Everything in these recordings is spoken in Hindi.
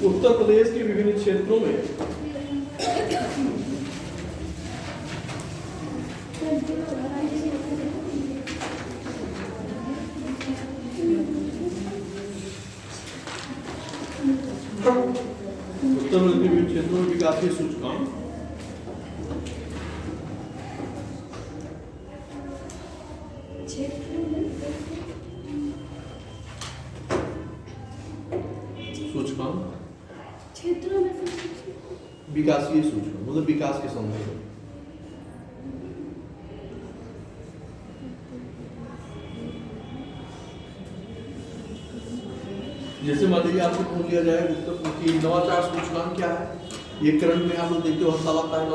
उत्तर प्रदेश के विभिन्न क्षेत्रों में क्षेत्रों में विकासीय सूचकांक क्षेत्रों में विकासीय सूचकांक मतलब विकास के संदर्भ। जैसे मान लीजिए आपसे पूछ लिया जाए कि नवाचार सूचकांक क्या है। ये करंट में आप लोग देखते हो हर साल आता है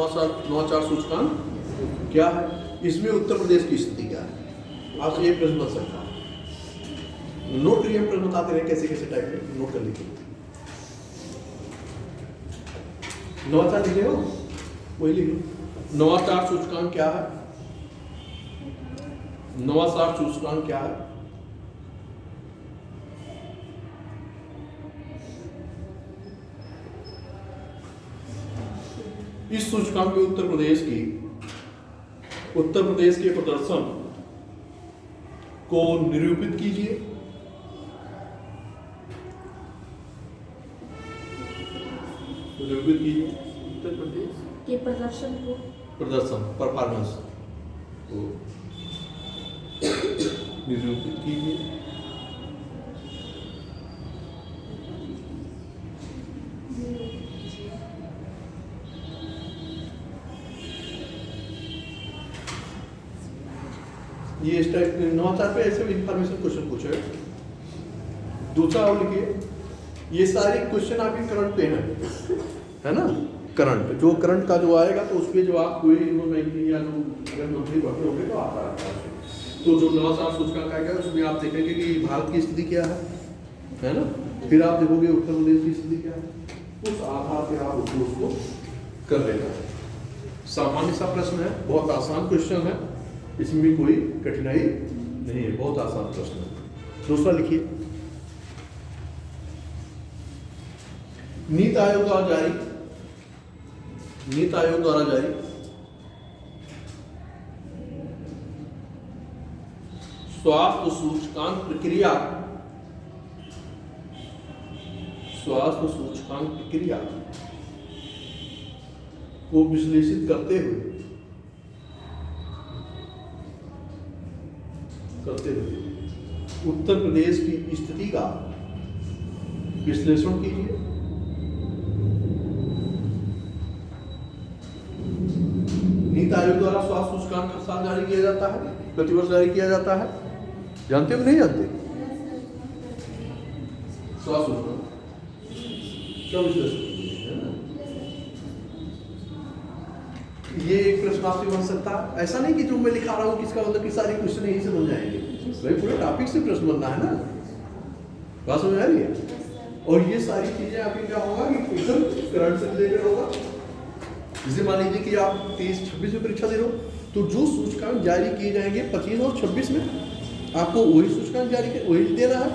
नवाचार सूचकांक क्या है। इसमें उत्तर प्रदेश की स्थिति क्या है। आपसे ये प्रश्न बन सकता है। नोट करिए, हम प्रश्न बताते रहे कैसे कैसे टाइप के नोट कर लीजिए। नवाचार लिखे हो वही लिख लो। नवाचार सूचकांक क्या है। नवाचार सूचकांक क्या है। इस सूचकांक में उत्तर प्रदेश के प्रदर्शन को निरूपित कीजिए। उत्तर प्रदेश के प्रदर्शन परफॉर्मेंस को निरूपित कीजिए। ये इस टाइप नवाचार पे ऐसे इंफॉर्मेशन क्वेश्चन पूछे। दूसरा और लिखिए, ये सारे क्वेश्चन आपके करंट पे हैं, है ना। करंट जो करंट का जो आएगा तो उस पर जो आप कोई बैंकिंग या अगर मंथली पढ़ते होंगे तो आता है। तो जो नवाचार सूचकांक आएगा उसमें आप देखेंगे कि भारत की स्थिति क्या है ना। फिर आप देखोगे उत्तर प्रदेश की स्थिति क्या है। उस आधार पे आप उसको कर लेना। सामान्य सा प्रश्न है, बहुत आसान क्वेश्चन है, इसमें कोई कठिनाई नहीं है, बहुत आसान प्रश्न है। दूसरा लिखिए, नीति आयोग द्वारा जारी स्वास्थ्य सूचकांक प्रक्रिया को विश्लेषित करते हुए उत्तर प्रदेश की स्थिति का विश्लेषण कीजिए। नीति आयोग द्वारा स्वास्थ्य सूचकांक का साल जारी किया जाता है, प्रतिवर्ष जारी किया जाता है। जानते हो कि नहीं जानते? स्वास्थ्य सूचकांक क्या विश्लेषण है ना। ये एक प्रश्न आपसे बन सकता है। ऐसा नहीं कि जो मैं लिखा रहा हूँ किसका मतलब कि सारे क्वेश्चन यहीं से बन जाएंगे, भाई पूरे टॉपिक से प्रश्न बनना है ना। बात समझ आ रही है। और ये सारी चीजें आपकी क्या होगा कि एकदम करंट से रिलेटेड होगा। जैसे मान लीजिए कि आप 23-26 में परीक्षा दे रहे हो, तो जो सूचकांक जारी किए जाएंगे 25 और 26 में, आपको वही सूचकांक वही देना है।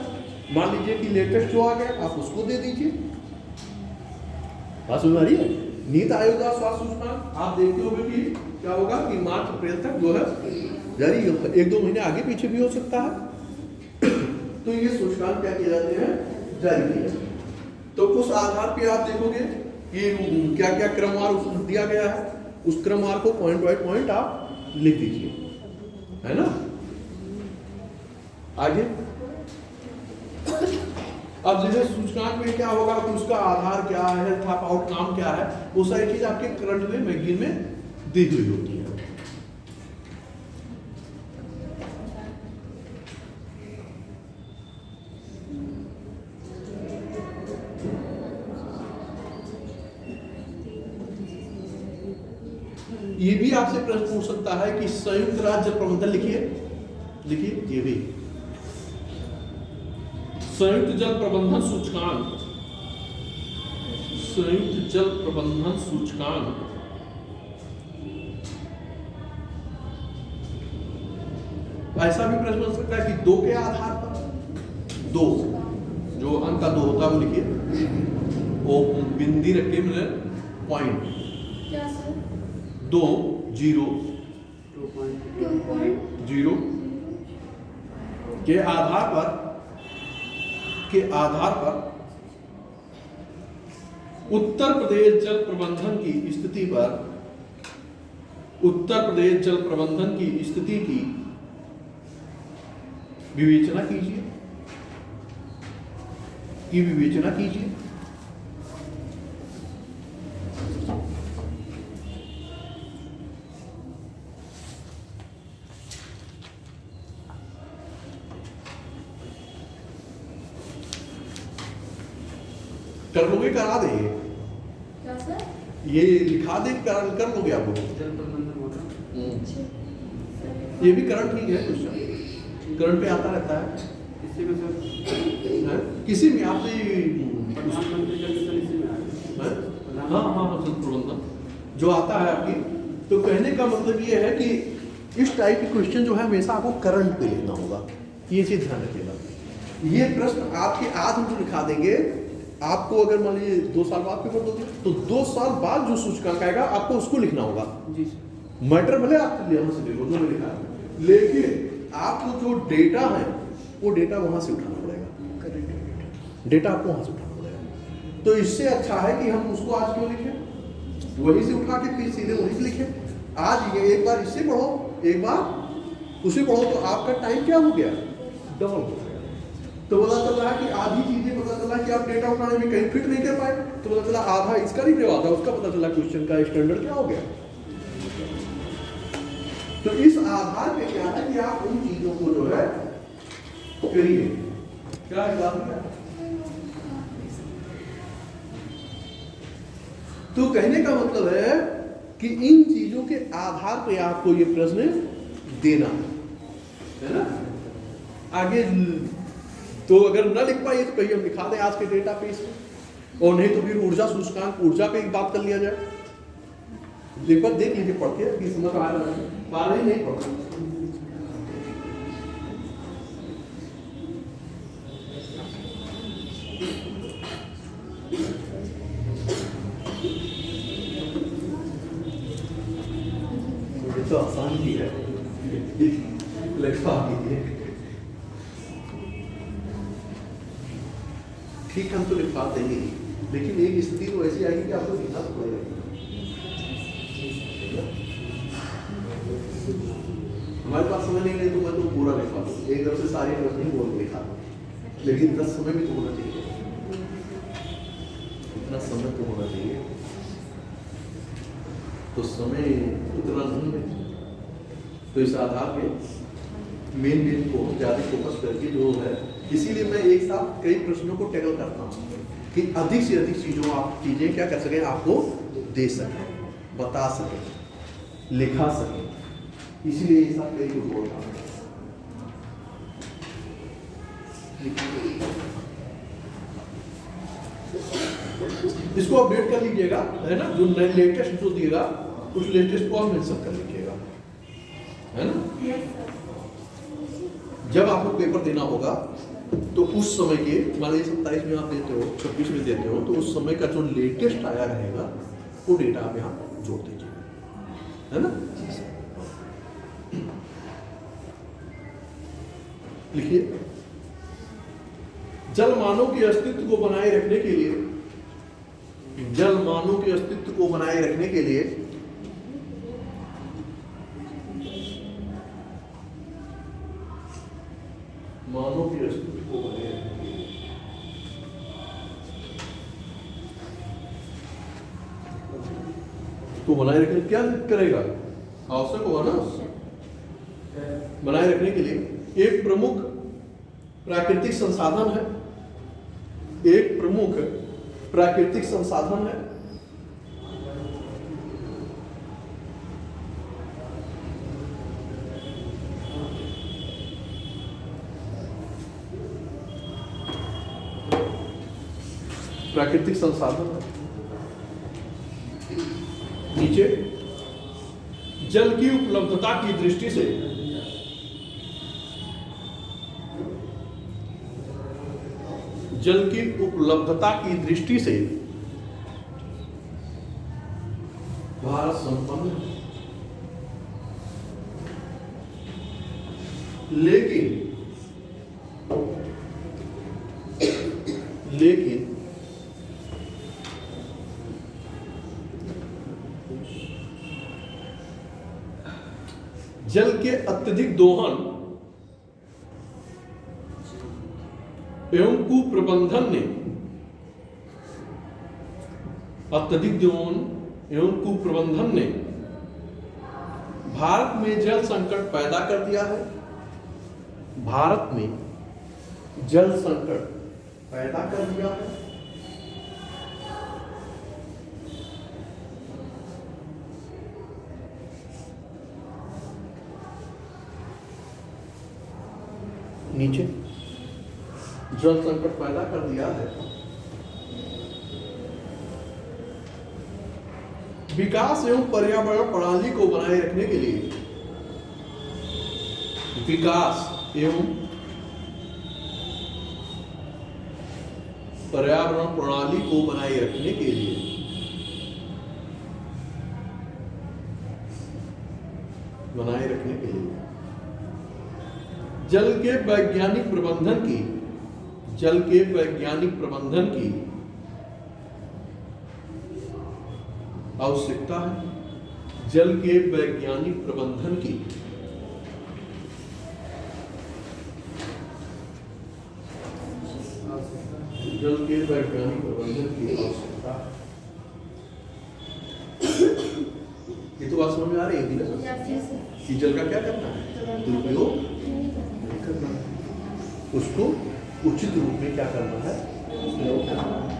मान लीजिए कि लेटेस्ट जो आ गया आप उसको दे दीजिए। बात समझ आ रही है। नीति आयोग का स्वास्थ्य सूचकांक आप देखते होंगे कि क्या होगा कि मार्च अप्रैल तक जो है जारी होता है, 1-2 महीने आगे पीछे भी हो सकता है। तो ये सूचकांक क्या किए जाते हैं, जारी किए जाते हैं। तो उस आधार पे आप देखोगे ये क्या क्या क्रमवार दिया गया है, उस क्रमवार को पॉइंट बाय पॉइंट आप लिख दीजिए, है ना। आगे अब जैसे सूचकांक में क्या होगा कि उसका आधार क्या है, हेल्थ आउटकम क्या है, वो सारी चीज आपके करंट में मैगजीन में दी हुई होती है। ये भी आपसे प्रश्न पूछ सकता है कि संयुक्त राज्य जल प्रबंधन लिखिए ये भी संयुक्त जल प्रबंधन सूचकांक ऐसा भी प्रश्न बन सकता है कि 2 के आधार पर 2 जो अंक का 2 होता है वो लिखिए। वो बिंदी रख के मैंने पॉइंट क्या सर? 2 0 2.0 के आधार पर उत्तर प्रदेश जल प्रबंधन की स्थिति की विवेचना कीजिए कर लोगे, करा देंगे, क्या सर? ये लिखा दे, कर लोगे आप लोग। जल प्रबंधन होगा। ये भी करंट ही है, क्वेश्चन करंट पे आता रहता है। इसी में सर हैं? किसी में आपसे प्रधानमंत्री जल मिशन इसी में आएगा। हैं? हाँ हाँ हाँ, जल प्रबंधन जो आता है आपकी। तो कहने का मतलब ये है कि इस टाइप के क्वेश्चन जो है हमेशा आपको करंट पे लिखना होगा, ये चीज ध्यान रखिएगा। ये प्रश्न आपके आज हम जो लिखा देंगे, आपको अगर मान लीजिए 2 साल बाद पेपर दोगे तो 2 साल बाद जो सूचकांक आएगा आपको उसको लिखना होगा। जी सर। मैटर भले आप यहाँ से देखो जो मैं लिखा है, लेकिन आपको जो डेटा है वो डेटा वहां से उठाना पड़ेगा, डेटा आपको वहां से उठाना पड़ेगा। तो इससे अच्छा है कि हम उसको आज क्यों लिखें, वहीं से उठा के फिर सीधे वहीं से लिखें। आज ये एक बार इससे पढ़ो, एक बार उसे पढ़ो, तो आपका टाइम क्या हो गया, डबल हो गया। तो पता चल रहा है कि आधी चीजें पता चला कि आप डेटा उठाने में कहीं फिट नहीं कर पाए, तो पता चला आधा इसका नहीं आधा उसका, पता चला क्वेश्चन का स्टैंडर्ड क्या हो गया। तो इस आधार पे क्या है कि आप उन चीजों को जो है करिए। क्या हिसाब है? तो कहने का मतलब है कि इन चीजों के आधार पे आपको ये प्रश्न देना है ना। आगे तो अगर न लिख पाइए तो कहीं हम लिखा दें आज के डेटा पे इसमें, और नहीं तो फिर ऊर्जा सूचकांक, ऊर्जा पे एक बात कर लिया जाए। एक बार देख लीजिए पढ़ के कि समझ आ रहा है, बारह ही नहीं पढ़ा। मुझे तो आसान ही है, लिखवा कीजिए। ठीक, हम तो लिखवा देंगे, लेकिन एक स्थिति तो ऐसी आएगी कि आपको लिखना तो पड़ेगा। हमारे पास समय नहीं तो मैं तो पूरा लिखवा दूँ, एक तरफ से सारी तरफ नहीं बोल लिखा दूँ, लेकिन इतना समय भी तो होना चाहिए, इतना समय तो होना चाहिए। तो समय उतना नहीं है, तो इस आधार पे मेन को ज़्यादा फोकस करके जो है, इसीलिए मैं एक साथ कई प्रश्नों को टैकल करता हूँ कि अधिक से अधिक चीजें क्या कर सकें, आपको दे सकें, बता सकें, लिखा सकें, इसीलिए ये सब कई कुछ बोलता हूँ। इसको अपडेट कर लीजिएगा, है ना, जो लेटेस्ट जो दिएगा उस लेटेस्ट को आप मेंशन कर लीजिएगा, है ना। जब आपको पेपर देना होगा तो उस समय के, मान लीजिए 27 में आप देते हो, 26 में देते हो, तो उस समय का जो लेटेस्ट आया रहेगा वो डेटा आप यहाँ जोड़ दीजिएगा, है ना। लिखिए, जलमानव के अस्तित्व को बनाए रखने के लिए, जलमानव के अस्तित्व को बनाए रखने के लिए मानव के अस्तित्व को बनाए रखने के लिए तो बनाए रखने क्या करेगा, आवश्यक होगा ना। बनाए रखने के लिए एक प्रमुख प्राकृतिक संसाधन है, एक प्रमुख प्राकृतिक संसाधन है, प्राकृतिक संसाधन है। नीचे जल की उपलब्धता की दृष्टि से जल की उपलब्धता की दृष्टि से भारत संपन्न है। लेकिन जल के अत्यधिक दोहन एवं कुप्रबंधन ने अत्यधिक दोहन एवं कुप्रबंधन ने भारत में जल संकट पैदा कर दिया है। भारत में जल संकट पैदा कर दिया है। नीचे जल संकट पैदा कर दिया है। विकास एवं पर्यावरण प्रणाली को बनाए रखने के लिए विकास एवं पर्यावरण प्रणाली को बनाए रखने के लिए जल के वैज्ञानिक प्रबंधन की आवश्यकता है। जल के वैज्ञानिक प्रबंधन की आवश्यकता है। ये तो बात समझ में आ रही है ना कि जल का क्या करना है, दुरुपयोग नहीं करना है, उसको उचित रूप में क्या करना है, उपयोग करना है।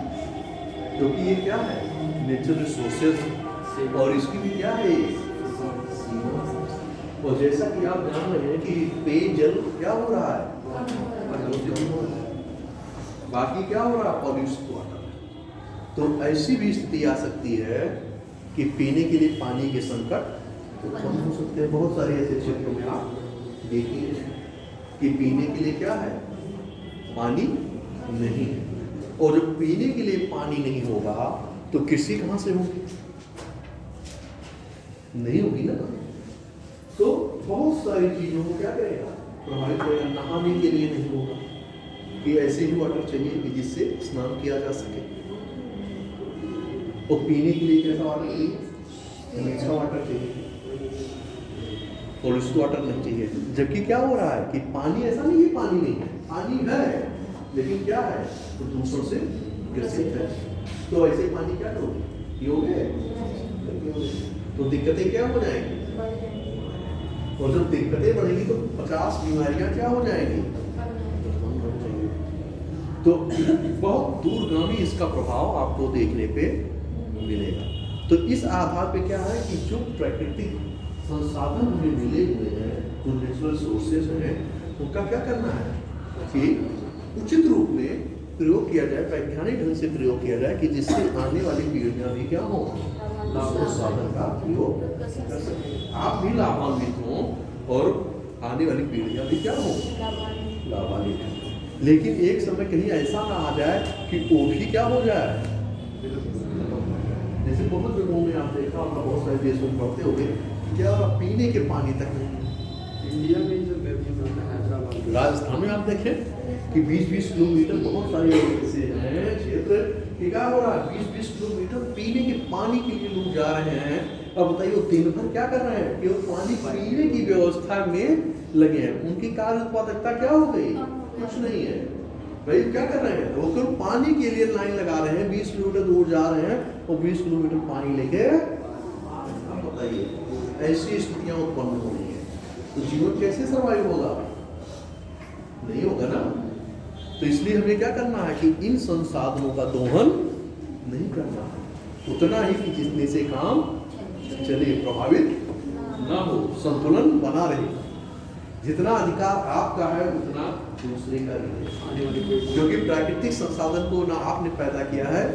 क्योंकि ये क्या है, नेचुरल रिसोर्सेज है और इसकी भी क्या है और जैसा कि आप जान रहे हैं कि पेयजल क्या हो रहा है, बाकी क्या हो रहा है, पॉल्यूशन वाटर। तो ऐसी भी स्थिति आ सकती है कि पीने के लिए पानी के संकट उत्पन्न हो सकते हैं। बहुत सारे ऐसे क्षेत्रों में आप देखिए कि पीने के लिए क्या है, पानी नहीं है। और जब पीने के लिए पानी नहीं होगा तो कृषि कहाँ से होगी, नहीं होगी ना। तो बहुत सारी चीजों को क्या करेगा, प्रभावित करेगा। नहाने के लिए नहीं होगा कि ऐसे ही वाटर चाहिए कि जिससे स्नान किया जा सके। और पीने के लिए कैसा वाटर चाहिए, मीठा वाटर चाहिए, पॉल्यूशन वाटर नहीं चाहिए। जबकि क्या हो रहा है कि पानी ऐसा नहीं है, पानी नहीं है, पानी है लेकिन क्या है, प्रदूषण से ग्रसित है। तो ऐसे पानी क्या करोगे, पियोगे तो दिक्कतें क्या हो जाएंगी। और जब दिक्कतें बढ़ेंगी तो 50 बीमारियां क्या हो जाएंगी, तो बहुत दूरगामी इसका प्रभाव आपको देखने पे मिलेगा। तो इस आधार पे क्या है कि जो प्राकृतिक संसाधन हमें मिले हुए हैं, जो नेचुरल सोर्सेज हैं, उनका क्या करना है कि उचित रूप में प्रयोग किया जाए, वैज्ञानिक ढंग से प्रयोग किया जाए कि जिससे आने वाली पीढ़ियां भी क्या हो, उस साधन का प्रयोग कर सकें, आप भी लाभान्वित हों और आने वाली पीढ़ियां भी क्या हो, लाभान्वित हों। लेकिन एक समय कहीं ऐसा ना आ जाए कि वो भी क्या हो जाए। जैसे बहुत जगहों में आप देखा होगा, बहुत सारे देशों में पढ़ते होंगे क्या पीने के पानी तक नहीं। इंडिया में ही सब हैदराबाद, राजस्थान में आप देखें कि 20-20 किलोमीटर बहुत सारे ऐसे हैं क्षेत्र कि क्या हो रहा है, 20-20 किलोमीटर पीने के पानी के लिए लोग जा रहे हैं। अब बताइए वो दिन भर क्या कर रहे हैं, केवल पानी पीने की व्यवस्था में लगे हैं। उनकी कार्य उत्पादकता क्या हो गई, कुछ नहीं है। भाई क्या कर रहे हैं, वो केवल पानी के लिए लाइन लगा रहे हैं, 20 किलोमीटर दूर जा रहे हैं और 20 किलोमीटर पानी लेके। आप बताइए ऐसी स्थितियां उत्पन्न हो रही है तो जीवन कैसे सर्वाइव होगा, नहीं होगा ना। तो इसलिए हमें क्या करना है कि इन संसाधनों का दोहन नहीं करना है, उतना ही कि जितने से काम चले, प्रभावित ना हो, संतुलन बना रहे। जितना अधिकार आपका है उतना दूसरे का भी है, क्योंकि प्राकृतिक संसाधन को ना आपने पैदा किया है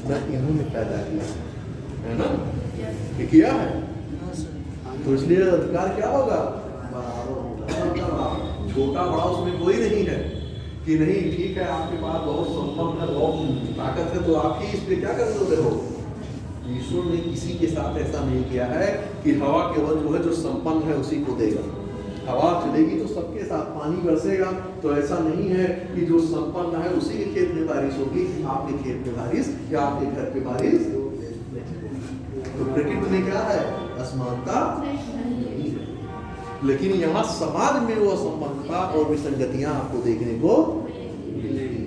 ना इन्होंने पैदा किया है ना, ये किया है। तो इसलिए अधिकार क्या होगा, बराबर होगा। छोटा बड़ा उसमें कोई नहीं है कि नहीं ठीक है आपके पास बहुत संपन्न है, बहुत ताकत है, तो आप ही इस पे क्या कर रहे हो, ईश्वर ने किसी के साथ ऐसा नहीं किया है कि हवा केवल जो है जो संपन्न है उसी को देगा। हवा चलेगी तो सबके साथ, पानी बरसेगा तो ऐसा नहीं है कि जो संपन्न है उसी के खेत में बारिश होगी, आपके खेत में बारिश या आपके घर पे बारिश नहीं। तो प्रकृति में क्या है? असमानता नहीं है। लेकिन यहाँ समाज में वो असमानता और विसंगतियां आपको देखने को मिलेगी।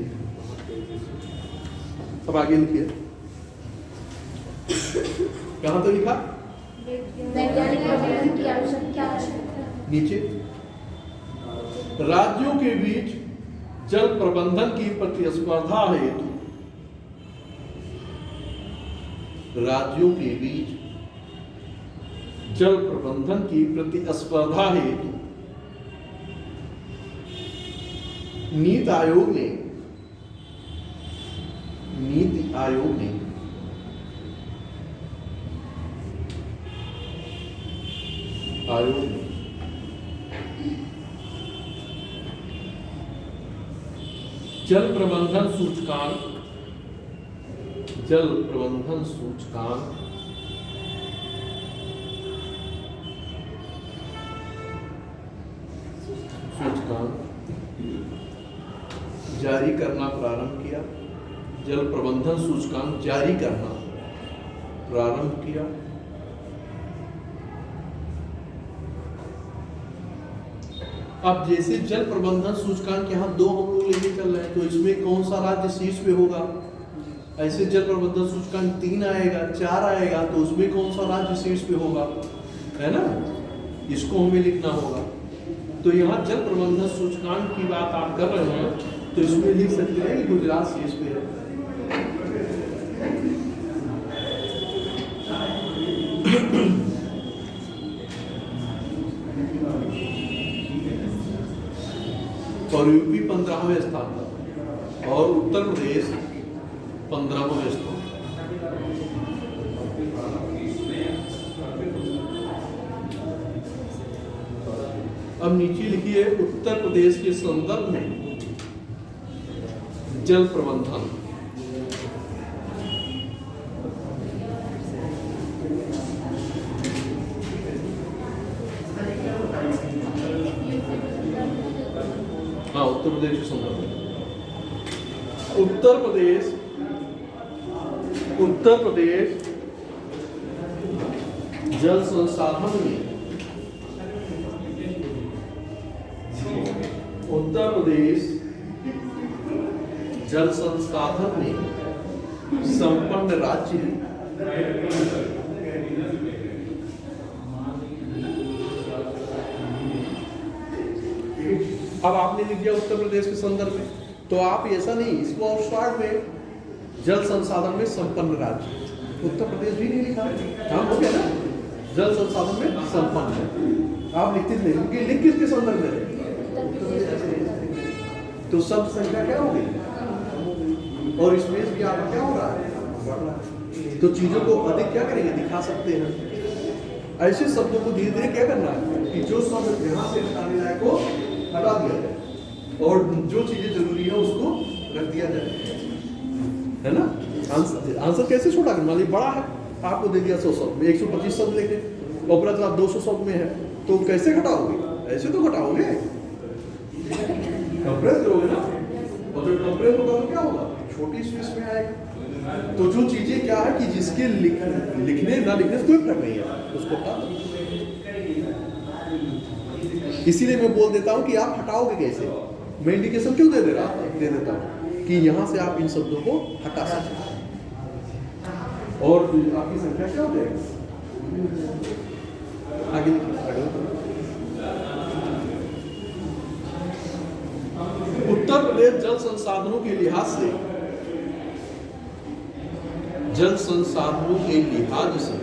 अब आगे लिखिए, कहां तो लिखा? वैज्ञानिक प्रबंधन की आवश्यकता। नीचे, राज्यों के बीच जल प्रबंधन की प्रतिस्पर्धा हेतु, राज्यों के बीच जल प्रबंधन की प्रतिस्पर्धा हेतु नीति आयोग ने जल प्रबंधन सूचकांक जारी करना प्रारंभ किया। जल प्रबंधन सूचकांक जारी करना प्रारंभ किया। अब जैसे जल प्रबंधन सूचकांक यहाँ 2 हम लोग लेके चल रहे हैं, तो इसमें कौन सा राज्य शीर्ष पे होगा? ऐसे जल प्रबंधन सूचकांक 3 आएगा, 4 आएगा, तो उसमें कौन सा राज्य शीर्ष पे होगा? है ना, इसको हमें लिखना होगा। तो यहाँ जल प्रबंधन सूचकांक की बात आप कर रहे हैं, तो इसमें लिख सकते हैं कि गुजरात शीर्ष पे है। और यूपी 15वें स्थान पर और उत्तर प्रदेश 15वें स्थान। अब नीचे लिखिए, उत्तर प्रदेश के संदर्भ में जल प्रबंधन। हाँ, उत्तर प्रदेश के संदर्भ में उत्तर प्रदेश जल संसाधन में संपन्न राज्य है। अब आपने लिख दिया उत्तर प्रदेश के संदर्भ में, तो आप ऐसा नहीं, इसको और शॉर्ट में जल संसाधन में संपन्न राज्य, उत्तर प्रदेश भी नहीं लिखा, काम हो गया ना, जल संसाधन में संपन्न है। आप लिखते नहीं, क्योंकि लिख किसके संदर्भ में है? तो शब्द संख्या क्या होगी और स्पेस भी आपका क्या हो रहा है? तो चीजों को अधिक क्या करेंगे, दिखा सकते हैं। ऐसे शब्दों को धीरे धीरे क्या करना है कि जो शब्द यहाँ से हटाने लायक को हटा दिया जाए और जो चीजें जरूरी है उसको रख दिया जाए, है ना। आंसर कैसे छोटा करना, मान लीजिए बड़ा है, आपको दे दिया 100 शब्द में 125 शब्द लेके, और आप 200 शब्द में है, तो कैसे घटाओगे? ऐसे तो घटाओगे, कंप्रेस करोगे ना, और जब कंप्रेस होगा तो क्या होगा, छोटी स्पेस में आएगा। तो जो चीजें क्या है कि जिसके लिखने ना लिखने से कोई फर्क नहीं है, उसको हटा दो। इसीलिए मैं बोल देता हूं कि आप हटाओगे कैसे, मैं इंडिकेशन क्यों दे देता हूं कि यहां से आप इन शब्दों को हटा सकते हैं और आपकी संख्या क्या हो जाएगी। आगे उत्तर प्रदेश जल संसाधनों के लिहाज से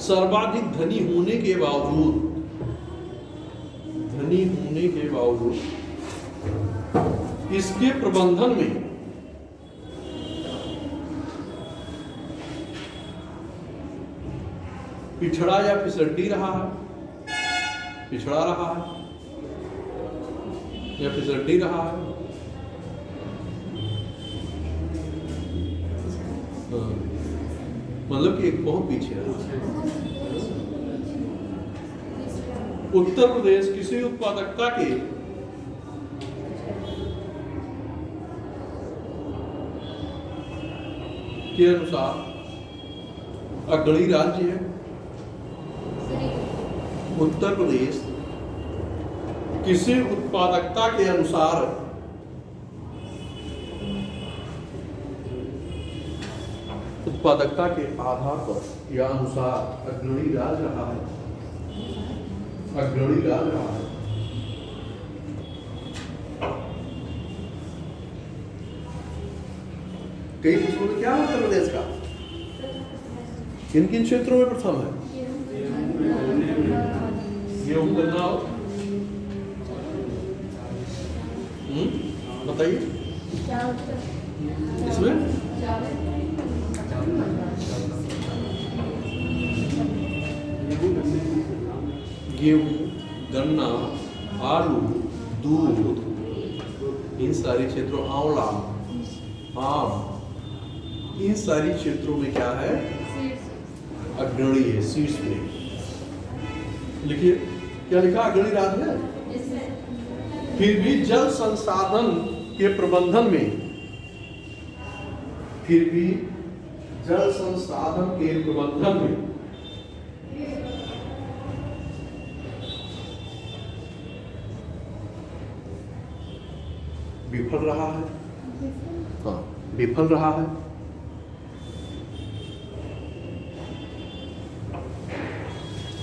सर्वाधिक धनी होने के बावजूद इसके प्रबंधन में पिछड़ा या पिछड़ा रहा है, या फिसल नहीं रहा है। हाँ, मतलब कि एक बहुत पीछे है। उत्तर प्रदेश किसी उत्पादकता के अनुसार अग्रणी राज्य है। उत्तर प्रदेश किसी उत्पादकता के अनुसार उत्पादकता के आधार पर या अनुसार अग्रणी राज्य रहा है। अग्रणी राज्य रहा है। कई क्षेत्रों में क्या है उत्तर प्रदेश का? किन किन क्षेत्रों में प्रथम है? गेहूं गन्ना बताइए इसमें गेहूं, गन्ना, आलू, दूध, इन सारी क्षेत्रों, आंवला, आम, इन सारी क्षेत्रों में क्या है? अग्रणी है, शीर्ष में। लिखिए क्या लिखा? अग्रणी राज्य है। फिर भी जल संसाधन के प्रबंधन में, फिर भी जल संसाधन के प्रबंधन में विफल रहा है। हाँ, विफल रहा है।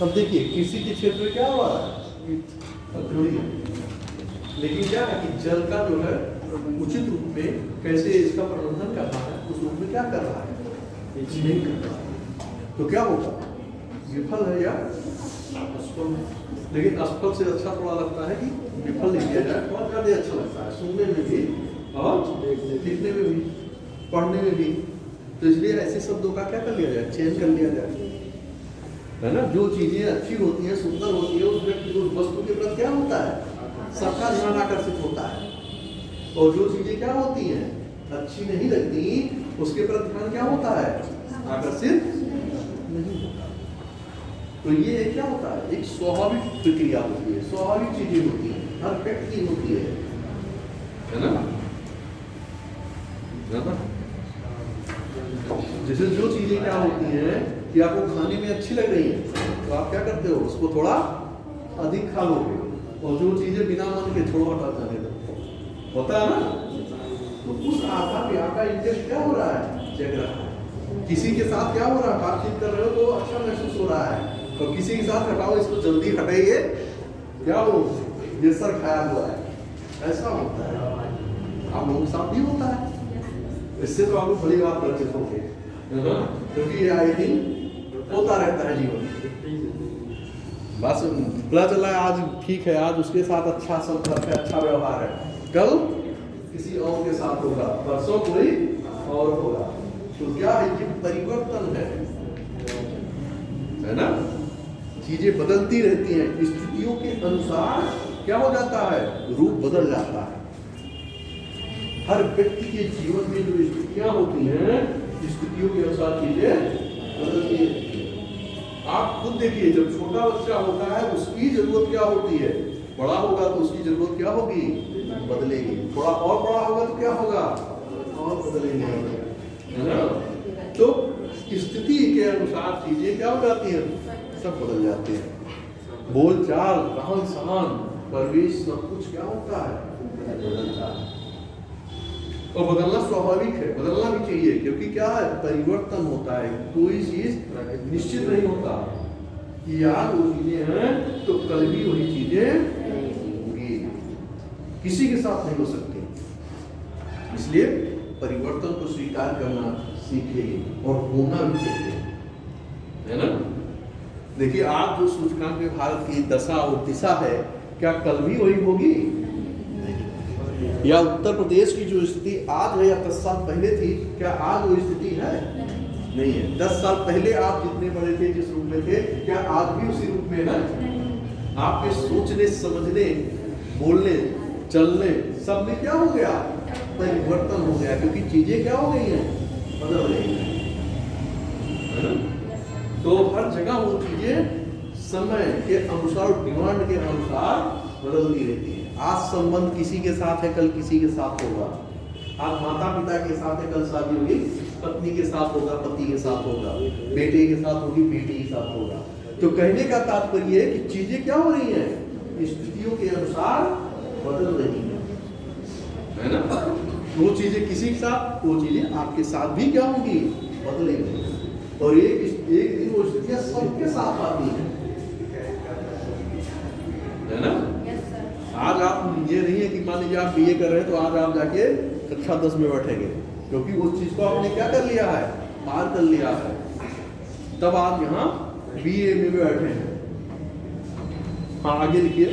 अब देखिए किसी के क्षेत्र में क्या हो रहा है? लेकिन क्या है कि जल का जो है उचित रूप में कैसे इसका प्रबंधन करना है, उस रूप में क्या कर रहा है? नहीं कर रहा है। तो क्या होगा? विफल है या असफल है। लेकिन असफल से अच्छा थोड़ा लगता है कि विफल नहीं किया जाए, थोड़ा ज्यादा अच्छा लगता है सुनने में भी और लिखने में भी, पढ़ने में भी। तो इसलिए ऐसे शब्दों का क्या कर लिया जाए? चयन कर लिया जाए, है ना। जो चीजें अच्छी होती हैं, सुंदर होती है, उस व्यक्ति को, उस वस्तु के प्रति क्या होता है? सबका ध्यान आकर्षित होता है। और जो चीजें क्या होती हैं, अच्छी नहीं लगती, उसके प्रति ध्यान क्या होता है? आकर्षित नहीं होता। तो ये क्या होता है? एक स्वाभाविक प्रक्रिया होती है, स्वाभाविक चीजें होती हैं, हर व्यक्ति की होती है ना। जैसे जो चीजें क्या होती हैं कि आपको खाने में अच्छी लग रही है, तो आप क्या करते हो? उसको थोड़ा अधिक खा लोगे। और जो चीजें बिना मन के छोड़ो, हटा जाने दो, होता है ना। तो उस आधार पे आपका इंटरेस्ट क्या हो रहा है? जग रहा है। किसी के साथ क्या हो रहा है? बातचीत कर रहे हो तो अच्छा महसूस हो रहा है, और किसी के साथ हटाओ, इसको जल्दी हटाइए, क्या हो? ये सर खाया हुआ है, ऐसा होता है। आप लोगों के साथ भी होता है। इससे तो आपको बड़ी बात परिचित होगी, क्योंकि ये आई थिंक होता रहता है जीवन। बस पता चला आज ठीक है, आज उसके साथ अच्छा संपर्क है, अच्छा व्यवहार है, कल किसी और के साथ होगा, परसों कोई और होगा। तो क्या है? ये परिवर्तन है ना। चीजें बदलती रहती हैं, स्थितियों के अनुसार क्या हो जाता है? रूप बदल जाता है। हर व्यक्ति के जीवन में जो स्थितियां होती हैं, स्थितियों के अनुसार चीजें बदलती हैं। आप खुद देखिए, जब छोटा बच्चा होता है उसकी जरूरत क्या होती है? बड़ा होगा तो उसकी जरूरत क्या होगी? बदलेगी। थोड़ा और बड़ा होगा तो क्या होगा? और बदलेंगे, है ना। तो स्थिति के अनुसार चीजें क्या हो जाती हैं? सब बदल जाती हैं। बोल चाल, रहन सहन, परिवेश, सब कुछ क्या होता है? बदलता है। और बदलना स्वाभाविक है, बदलना भी चाहिए, क्योंकि क्या है? परिवर्तन होता है। कोई चीज निश्चित नहीं होता कि आज वो चीजें हैं तो कल भी वही चीजें होंगी, किसी के साथ नहीं हो सकती। इसलिए परिवर्तन को स्वीकार करना सीखिए और होना भी चाहिए, है ना। देखिए आज जो सूचकांक में भारत की दशा और दिशा है, क्या कल भी वही होगी? या उत्तर प्रदेश की जो स्थिति आज है या 10 साल पहले थी, क्या आज वो स्थिति है? नहीं है। 10 साल पहले आप जितने बड़े थे, जिस रूप में थे, क्या आज भी उसी रूप में है? आपके सोचने, समझने, बोलने चलने, सब में क्या हो गया? परिवर्तन हो गया, क्योंकि चीजें क्या हो गई हैं? बदल रही हैं, है ना? तो हर जगह वो चीजें समय के अनुसार, डिमांड के अनुसार बदलती रहती है। आज संबंध किसी के साथ है, कल किसी के साथ होगा। आज माता पिता के साथ है, कल शादी होगी पत्नी के साथ होगा, पति के साथ होगा, बेटे के साथ होगी, बेटी के साथ होगा। तो कहने का तात्पर्य है कि चीजें क्या हो रही हैं? स्थितियों के अनुसार बदल रही हैं, है ना? वो चीजें किसी के साथ, वो चीजें आपके साथ भी क्या होंगी? बदलेंगी। और एक दिन वो स्थितियां सबके साथ आती हैं, है ना? आज आप ये नहीं है कि मान लीजिए आप बीए कर रहे हैं तो आज आप जाके कक्षा 10 में बैठेंगे, क्योंकि उस चीज को आपने क्या कर लिया है? पार कर लिया है, तब आप यहाँ बीए में बैठे हैं। हाँ, आगे लिखिए।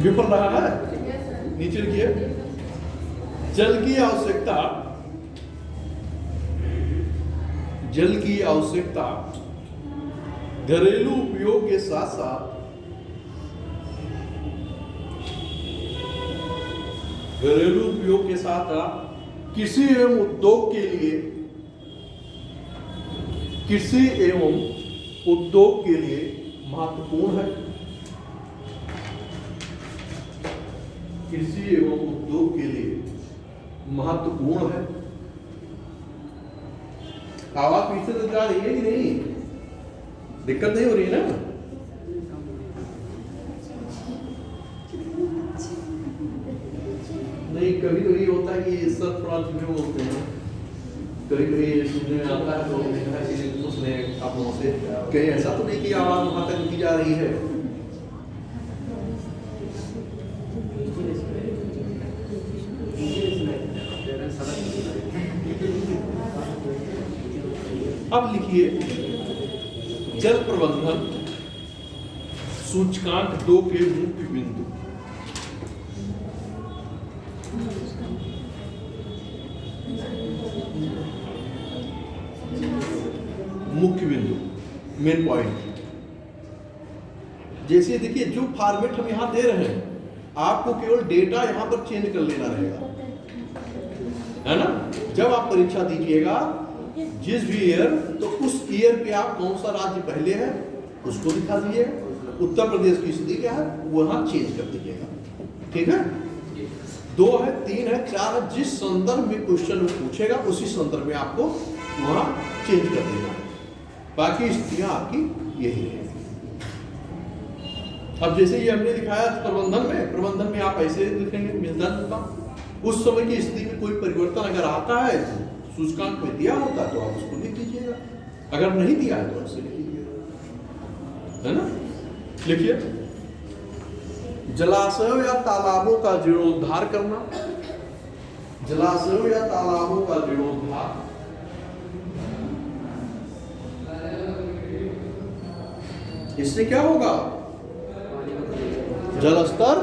विफल रहा है, नीचे लिखिए। जल की आवश्यकता, जल की आवश्यकता घरेलू उपयोग के साथ साथ घरेलू उपयोग के साथ कृषि एवं उद्योग के लिए, कृषि एवं उद्योग के लिए महत्वपूर्ण है। कृषि एवं उद्योग के लिए महत्वपूर्ण है। आवाज पीछे तो जा रही है कि नहीं? दिक्कत नहीं हो रही है ना? नहीं, कभी कभी होता है कि सब थोड़ा धीमे बोलते हैं, कभी कभी सुनने में आता है तो पूछ लें आप लोगों से, कहीं ऐसा तो नहीं कि आवाज वहां तक की जा रही है? अब लिखिए, जल प्रबंधन सूचकांक 2 के मुख्य बिंदु। मुख्य बिंदु, मेन पॉइंट। जैसे देखिए, जो फॉर्मेट हम यहां दे रहे हैं, आपको केवल डेटा यहां पर चेंज कर लेना रहेगा, है ना? जब आप परीक्षा दीजिएगा जिस भी ईयर, तो उस ईयर पे आप कौन सा राज्य पहले है उसको दिखा दीजिएगा। उत्तर प्रदेश की स्थिति क्या है वहां चेंज कर दीजिएगा, ठीक है? 2 है, 3 है, 4 है, जिस संदर्भ में क्वेश्चन पूछेगा उसी संदर्भ में आपको वहां चेंज कर देना है। बाकी स्थितियां आपकी यही रहेगी। अब जैसे ये हमने दिखाया प्रबंधन में आप ऐसे लिखेंगे, मिलता जुलता। उस समय की स्थिति में कोई परिवर्तन अगर आता है, सूचकांक में दिया होता है तो आप उसको लिख लीजिएगा, अगर नहीं दिया है तो ऐसे लिख लीजिएगा, है ना? लिखिए, जलाशयों या तालाबों का जीर्णोद्धार करना। जलाशयों या तालाबों का जीर्णोद्धार, इससे क्या होगा? जल स्तर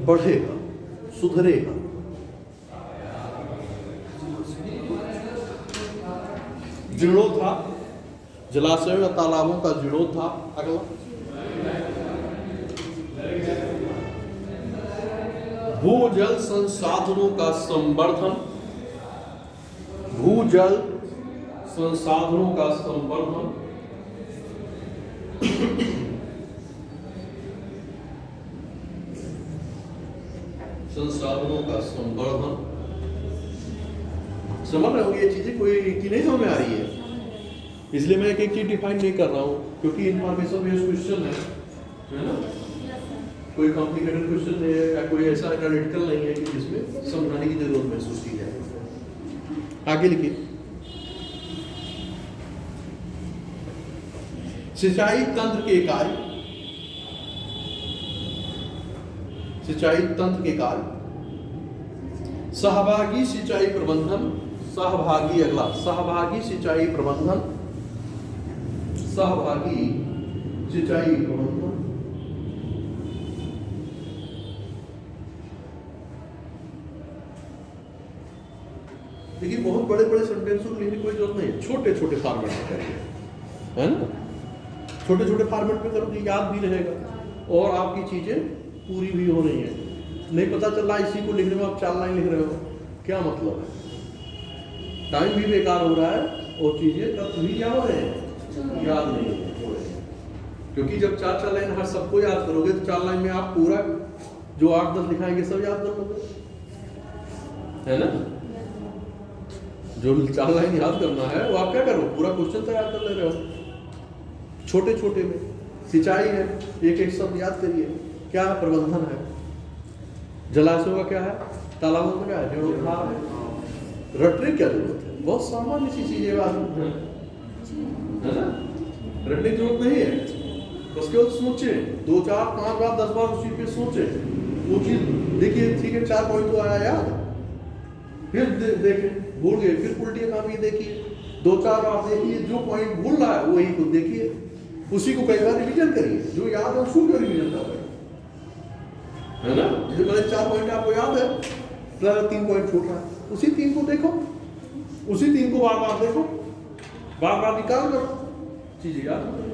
बढ़ेगा, सुधरेगा। जीर्णोद्धार, जलाशयों या तालाबों का जीर्णोद्धार। अगला, भूजल संसाधनों का संवर्धन। भूजल संसाधनों का संवर्धन, संसाधनों का संवर्धन। समझ रहे हो? ये चीजें कोई की नहीं समझ में आ रही है, इसलिए मैं एक चीज डिफाइन नहीं कर रहा हूँ, क्योंकि इंफॉर्मेशन बेस्ड क्वेश्चन है ना? कोई कॉम्प्लिकेटेड क्वेश्चन है या कोई ऐसा एनालिटिकल नहीं है कि जिसमें समझाने की जरूरत महसूस की जाए। आगे लिखिए, सिंचाई तंत्र के कार्य। सिंचाई तंत्र के कार्य, सहभागी सिंचाई प्रबंधन। सहभागी, अगला, सहभागी सिंचाई प्रबंधन। सहभागी सिंचाई प्रबंधन। देखिए, बहुत बड़े बड़े सेंटेंसों को लिखने की कोई जरूरत नहीं है, छोटे छोटे फॉर्मेट में करिए, है ना? छोटे छोटे फॉर्मेट में करोगे याद भी रहेगा और आपकी चीजें पूरी भी हो रही हैं। नहीं पता चल रहा इसी को लिखने में आप 4 लाइन लिख रहे हो, क्या मतलब है? टाइम भी बेकार हो रहा है और चीजें तत्व भी क्या हो रहे हैं, याद नहीं हो रहे हैं। क्योंकि जब 4 लाइन हर सबको याद करोगे तो 4 लाइन में आप पूरा जो 8-10 लिखाएंगे सब याद कर लोगे, है ना? जो 4 लाइन याद करना है वो आप क्या करो, पूरा क्वेश्चन तैयार कर ले रहे हो। छोटे छोटे में सिंचाई है, एक एक शब्द याद करिए, क्या है? प्रबंधन है। जलाशयों का क्या है? तालाबों का क्या है? जीर्णोद्धार है। रटने की क्या जरूरत है? बहुत सामान्य सी चीजें है ना, रटने की जरूरत नहीं है। उसके बाद सोचे 2, 4, 5 बार 10 बार उसी पे सोचे, वो चीज देखिए, ठीक है 4 पॉइंट तो आया याद, फिर देखें भूल गए, फिर उल्टी काम ये देखिए, 2-4 आप देखिए, जो पॉइंट भूल रहा है वही को देखिए, उसी को कई बार रिवीजन करिए, जो याद है उसको क्यों रिवीजन कर रहे हैं, है ना? जैसे पहले 4 पॉइंट आपको याद है, प्लस 3 पॉइंट छूट रहा है, उसी 3 को देखो, उसी 3 को बार बार देखो, बार बार निकाल करो, चीजें याद हो जाएगी।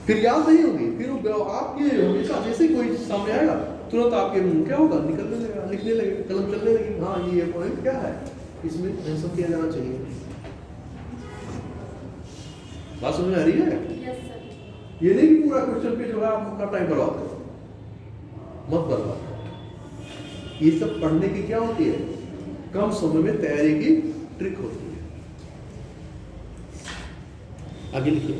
फिर याद नहीं होगी, फिर आपके हमेशा जैसे कोई सामने आएगा तुरंत आपके मुंह क्या होगा, निकलने लगेगा, लिखने लगेगा, कलम चलने लगेगी, हाँ ये पॉइंट क्या है, इसमें आंसर किया जाना चाहिए। बात समझ में आ रही है? Yes sir. ये नहीं कि पूरा क्वेश्चन पे जो है आप अपना टाइम बर्बाद करो, मत बर्बाद करो। ये सब पढ़ने की क्या होती है, कम समय में तैयारी की ट्रिक होती है। आगे लिखिए।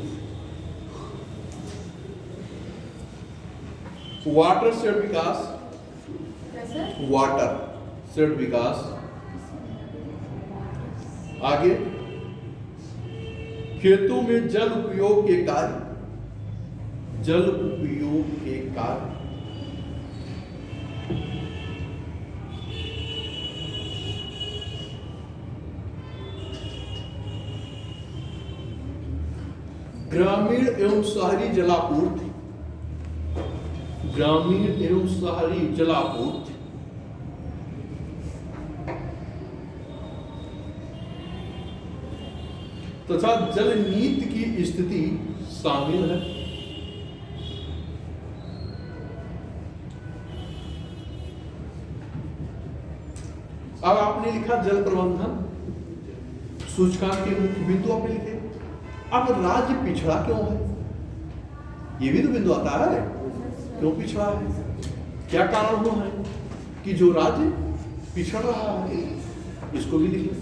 वाटर शेड विकास, वाटर शेड विकास, आगे खेतों में जल उपयोग के कार्य, जल उपयोग के कार्य, ग्रामीण एवं शहरी जलापूर्ति, ग्रामीण एवं शहरी जलापूर्ति, तथा जल नीति की स्थिति शामिल है। अब आपने लिखा जल प्रबंधन, सूचकांक के मुख्य बिंदु आपने लिखे। अब राज्य पिछड़ा क्यों है, ये भी तो बिंदु आता है, क्यों पिछड़ा है, क्या कारण हुआ है कि जो राज्य पिछड़ रहा है, इसको भी लिखिए।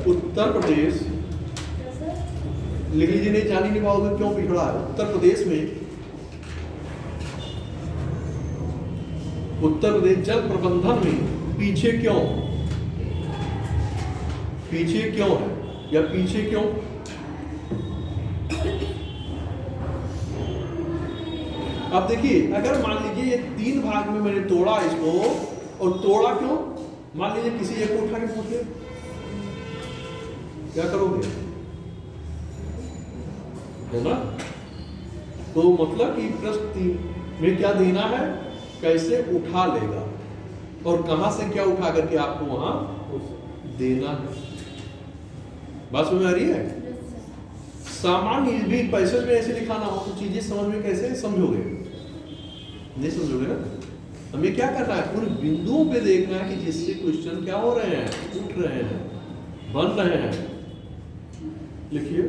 उत्तर प्रदेश लिख लीजिए, नहीं जान ही नहीं पाओगे क्यों पिछड़ा है। उत्तर प्रदेश में, उत्तर प्रदेश जल प्रबंधन में पीछे क्यों, पीछे क्यों है या पीछे क्यों? अब देखिए, अगर मान लीजिए ये 3 भाग में मैंने तोड़ा इसको, और तोड़ा क्यों, मान लीजिए किसी एक को उठा के पूछ ले, क्या करोगे, है ना? तो मतलब कि प्रश्न में क्या देना है, कैसे उठा लेगा और कहां से क्या उठा करके आपको वहां देना है। बात समझ में आ रही है? सामान्य भी पैसेज में ऐसे लिखा ना हो तो चीजें समझ में कैसे समझोगे, नहीं समझोगे ना। हमें क्या करना है, पूरे बिंदुओं पे देखना है कि जिससे क्वेश्चन क्या हो रहे हैं, उठ रहे हैं, बन रहे हैं। लिखिए,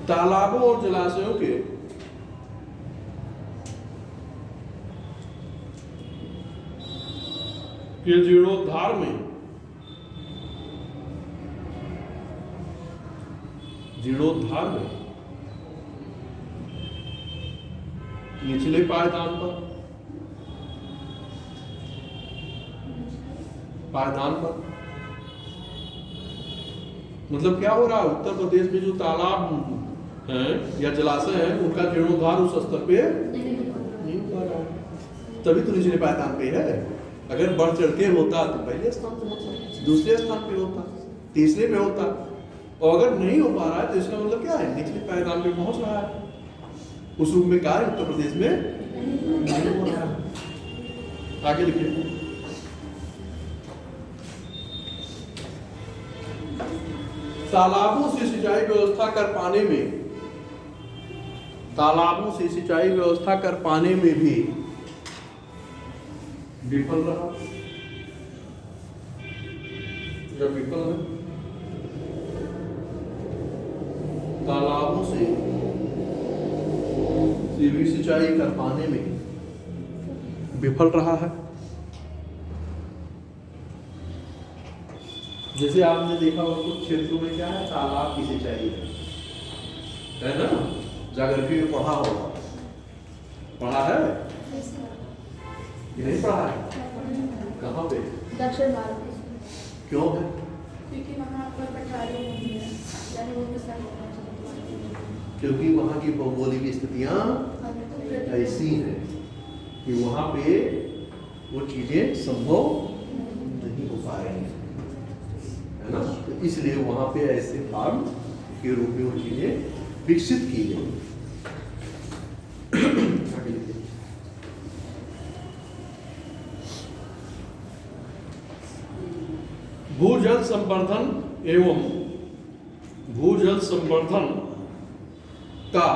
तालाबों और जलाशयों के जीर्णोद्धार में, जीर्णोद्धार में निचले पायदान पर, पायदान पर मतलब क्या हो रहा है, उत्तर प्रदेश में जो तालाब हैं या जलाशय हैं उनका जीर्णोद्धार उस स्तर पे नहीं हो रहा है, तभी तो निचले पायदान पे है। अगर बढ़ चढ़ के होता तो पहले स्थान पे होता, दूसरे स्थान पे होता, तीसरे पे होता, और अगर नहीं हो पा रहा है तो इसका मतलब क्या है, निचले पायदान पे पहुंच रहा है। उस रूप में कार्य उत्तर प्रदेश में नहीं हो रहा है। आगे लिखिए, तालाबों से सिंचाई व्यवस्था कर पाने में, तालाबों से सिंचाई व्यवस्था कर पाने में भी विफल रहा। जब विफल है, तालाबों से भी सिंचाई कर पाने में विफल रहा है। जैसे आपने देखा हो कुछ क्षेत्रों में क्या है, तालाब की सिंचाई है ना, ज्योग्राफी में पढ़ा होगा, पढ़ा है कि नहीं पढ़ा है? कहाँ पे? दक्षिण भारत में। क्यों है? क्योंकि वहाँ पर पठारी नहीं है, यानी वो किसान होना चाहिए। क्योंकि वहाँ की भौगोलिक स्थितियाँ ऐसी हैं कि वहाँ पे वो चीजें संभव नहीं हो पा रही हैं, है ना। तो इसलिए वहाँ पे ऐसे फार्म के रूप में वो चीजें विकसित की गई। भूजल संवर्धन एवं भूजल संवर्धन का,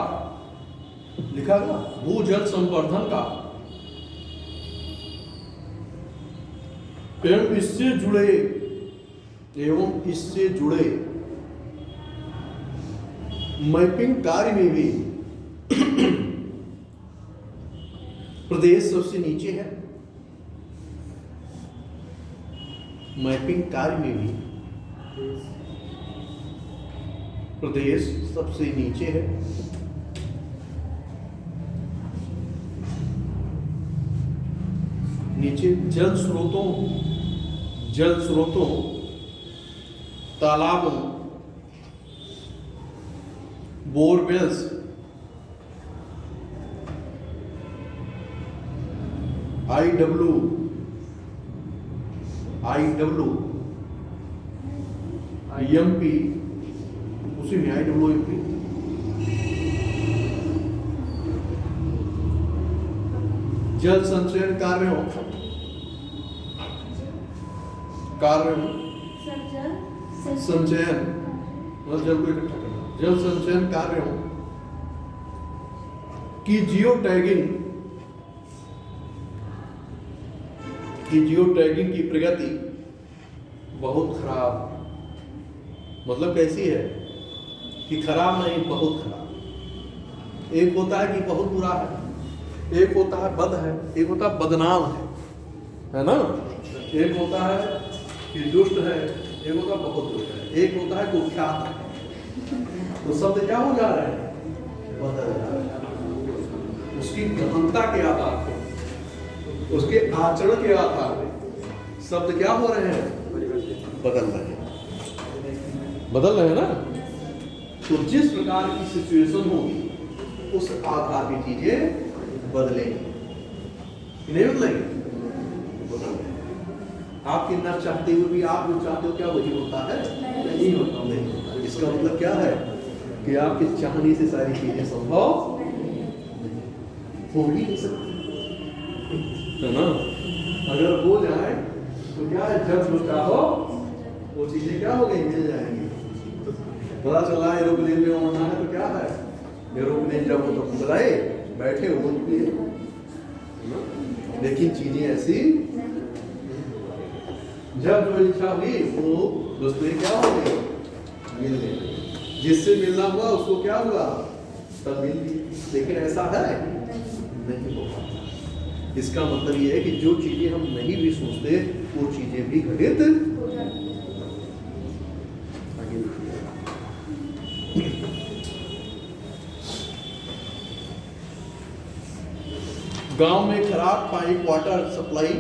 लिखा गया भूजल संवर्धन का एवं इससे जुड़े मैपिंग कार्य में भी प्रदेश सबसे नीचे है। मैपिंग कार्य में भी प्रदेश सबसे नीचे है। नीचे जल स्रोतों, तालाबों, बोरवेल्स, IW, MP, उसी में IWMP, जल संचयन कार्यों संचयन, मतलब जल को इकट्ठा करना, जल संचयन कार्यों की जियो टैगिंग की प्रगति बहुत खराब। मतलब कैसी है कि खराब नहीं, बहुत खराब। एक होता है कि बहुत बुरा है, एक होता है बद है, एक होता है बदनाम है ना। एक होता है कि दुष्ट है, एक होता है बहुत दुष्ट है, एक होता है कुख्यात है। तो शब्द क्या हो जा रहे हैं, बदल जा रहे हैं। उसकी गहनता के आधार पर, उसके आचरण के आधार पर शब्द क्या हो रहे हैं, बदल रहे हैं ना। तो जिस प्रकार की सिचुएशन होगी उस आधार की चीजें बदलेंगी, नहीं बदलेंगे, बदलेंगे। आप कितना चाहते हुए भी आप जो चाहते हो क्या वही होता है, नहीं होता, नहीं होता। इसका मतलब क्या है कि आपके चाहने से सारी चीजें संभव हो ही नहीं सकती, है ना। अगर हो जाए तो क्या है, जब जो चाहो वो चीजें क्या हो गई, मिल जाएंगी। पता चला एरोप्लेन में उड़ना है तो क्या है, एरोप्लेन जब वो तो बुलाए बैठे वो भी है, लेकिन चीजें ऐसी जब जो इच्छा हुई वो दोस्तों क्या हो गई, मिल गई। जिससे मिलना हुआ उसको क्या हुआ, तब मिल गई। लेकिन ऐसा है नहीं हो पाता। इसका मतलब ये है कि जो चीजें हम नहीं भी सोचते वो चीजें भी घटित हो जाती हैं। गांव में खराब पाइप वाटर सप्लाई,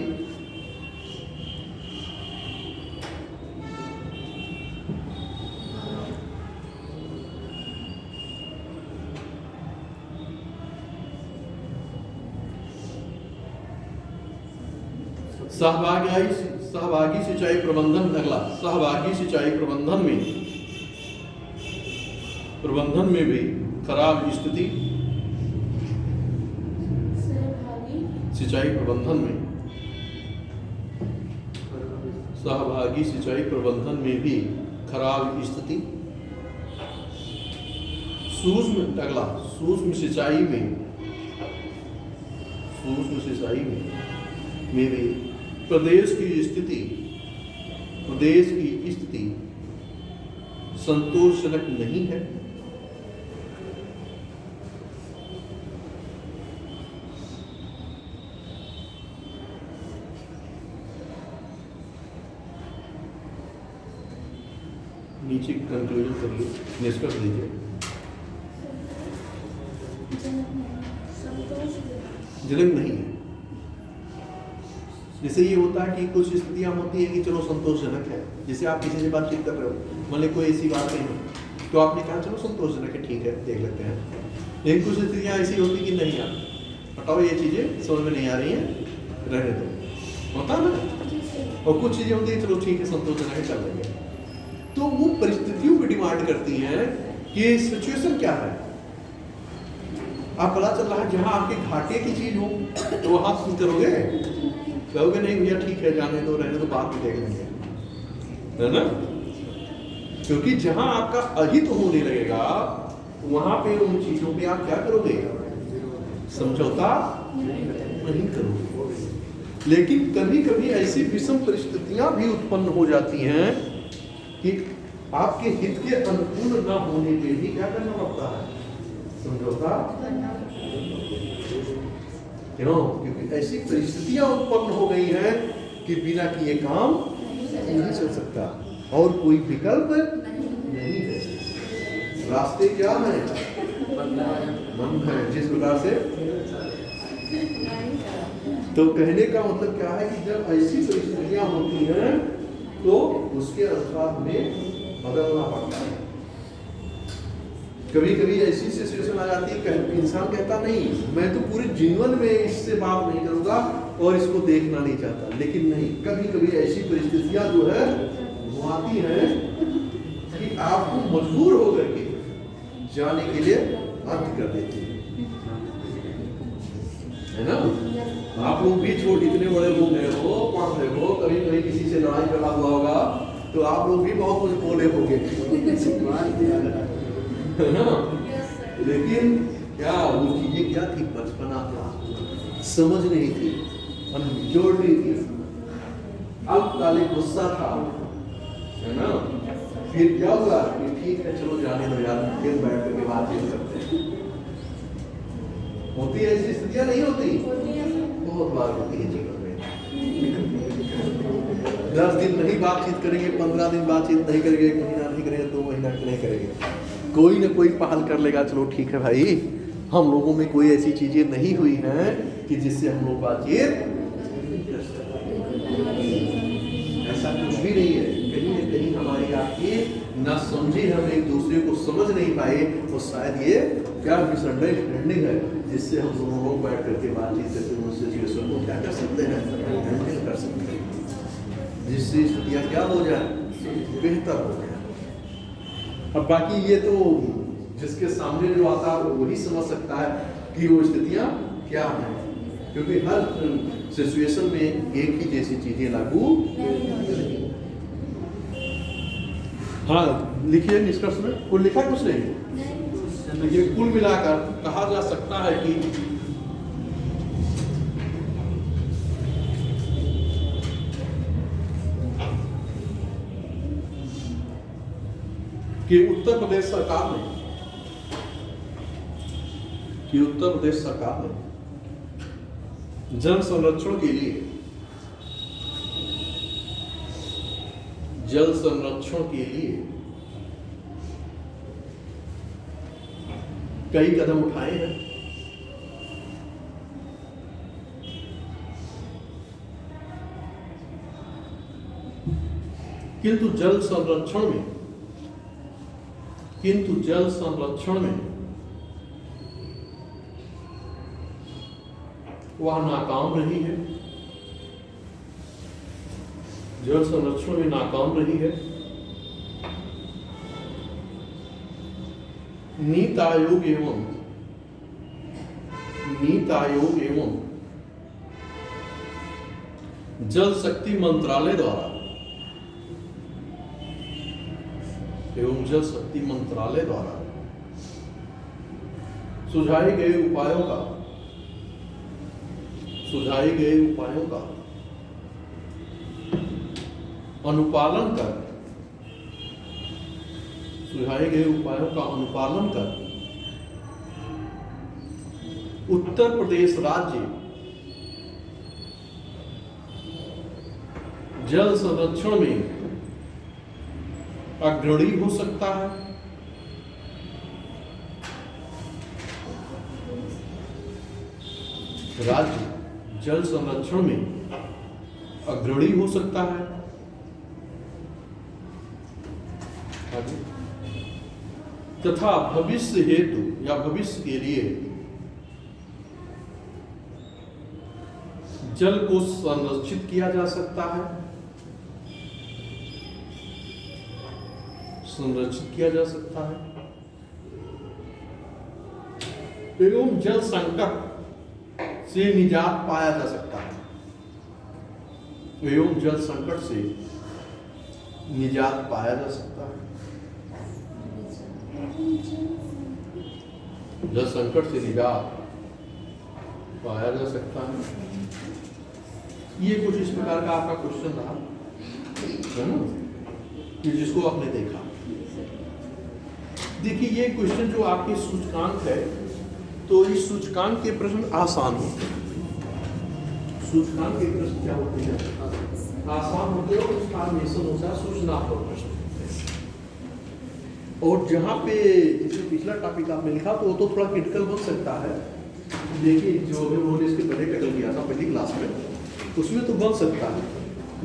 सहभागी सिंचाई प्रबंधन, अगला सहभागी सिंचाई प्रबंधन में भी खराब स्थिति। सिंचाई प्रबंधन में, सहभागी सिंचाई प्रबंधन में भी खराब स्थिति, सूक्ष्म सिंचाई में भी प्रदेश की स्थिति संतोषजनक नहीं है। नीचे कंक्लूजन करिए, निष्कर्ष दीजिए। जनक नहीं है। जैसे ये होता है कि कुछ स्थितियां होती है कि चलो संतोषजनक है, जैसे आप किसी से बातचीत कर रहे हो, मान ली कोई ऐसी बात नहीं तो आपने कहा चलो संतोषजनक है, ठीक है देख लेते हैं। लेकिन कुछ स्थितियां ऐसी होती कि नहीं यार हटाओ, ये चीजें समझ में नहीं आ रही हैं, रहने दो, होता है ना। और कुछ चीजें होती है चलो ठीक है संतोषजनक है, कर लेंगे। तो वो परिस्थितियों पे डिमांड करती हैं कि सिचुएशन क्या है। आप पता चल रहा है जहां आपके घाटे की चीज हो तो वहां आप करोगे, कहोगे नहीं भैया ठीक है जाने दो, रहने दो, बाद में देख लेंगे, है ना। क्योंकि जहां आपका अहित होने लगेगा वहां पे उन चीजों पे आप क्या करोगे, समझौता नहीं करोगे। लेकिन कभी कभी ऐसी विषम परिस्थितियां भी उत्पन्न हो जाती हैं कि आपके हित के अनुकूल न होने पे भी क्या करना पड़ता है, समझौता। क्यों? क्योंकि ऐसी परिस्थितियां उत्पन्न हो गई हैं कि बिना किए काम नहीं चल सकता और कोई विकल्प नहीं है। रास्ते क्या है, बंद है। जिस प्रकार से तो कहने का मतलब क्या है कि जब ऐसी परिस्थितियां होती हैं तो उसके अनुसार हमें बदलना पड़ता है। कभी कभी ऐसी सिचुएशन आ जाती है कि इंसान कहता नहीं मैं तो पूरे जीवन में इससे बात नहीं करूंगा और इसको देखना नहीं चाहता, लेकिन नहीं, कभी कभी ऐसी परिस्थितियां जो है वो आती हैं कि आपको मजबूर होकर के जाने के लिए बाध्य कर देती है ना। आप लोग भी इतने बड़े लोग गए हो, पढ़ रहे हो, कभी कभी किसी से लड़ाई झगड़ा हुआ होगा तो आप लोग भी बहुत कुछ बोले होंगे, है ना। लेकिन क्या वो चीजें क्या थी, बचपना था, समझ नहीं थी, अनमेच्योरिटी थी, अब काले गुस्सा था, है ना। फिर क्या हुआ कि ठीक है चलो जाने दो यार, फिर बैठ करके बातचीत करते हैं। होती है ऐसी स्थितियां, नहीं होती, बहुत बार होती है जीवन में। 10 दिन नहीं बातचीत करेंगे, 15 दिन बातचीत नहीं करेंगे, 1 महीना नहीं करेंगे, 2 महीना नहीं करेंगे, कोई ना कोई पहल कर लेगा, चलो ठीक है भाई हम लोगों में कोई ऐसी चीजें नहीं हुई हैं कि जिससे हम लोग बातचीत, ऐसा कुछ भी नहीं है। कहीं ना कहीं हमारी आपकी ना समझी, हम एक दूसरे को समझ नहीं पाए, तो शायद ये क्या मिसअंडरस्टैंडिंग है जिससे हम दोनों लोग बैठ करके बातचीत करके उस सिचुएशन को क्या कर सकते हैं, हैंडल कर सकते हैं, जिससे स्थितियाँ क्या हो जाए, बेहतर हो जाए। अब बाकी ये तो जिसके सामने जो आता है वही समझ सकता है कि वो स्थितियाँ क्या हैं, क्योंकि हर सिचुएशन में एक ही जैसी चीजें लागू। हाँ लिखिए निष्कर्ष में, कुल लिखा कुछ नहीं। ये कुल मिलाकर कहा जा सकता है कि उत्तर प्रदेश सरकार ने जल संरक्षण के लिए कई कदम उठाए हैं। किंतु जल संरक्षण में वह नाकाम रही है, जल संरक्षण में नाकाम रही है। नीति आयोग एवं जल शक्ति मंत्रालय द्वारा एवं जल शक्ति मंत्रालय द्वारा सुझाए गए उपायों का अनुपालन कर उत्तर प्रदेश राज्य जल संरक्षण में अग्रणी हो सकता है। राज्य जल संरक्षण में अग्रणी हो सकता है। तथा भविष्य हेतु या भविष्य के लिए जल को संरक्षित किया जा सकता है। एवं जल संकट से निजात पाया जा सकता है। जल संकट से निजात पाया जा सकता है। ये कुछ इस प्रकार का आपका क्वेश्चन रहा है ना, कि जिसको आपने देखा। देखिए ये क्वेश्चन जो आपके सूचकांक है, तो इस सूचकांक के प्रश्न आसान होते हैं। सूचकांक के प्रश्न क्या होते हैं? आसान होते हैं। उसका हमेशा होता है सूचनात्मक प्रश्न। और जहाँ पे जैसे पिछला टॉपिक आपने लिखा तो वो तो थोड़ा क्रिटिकल बन सकता है। देखिए जो भी उन्होंने इसके पहले टैकल किया था पहली क्लास में, उसमें तो बन सकता है।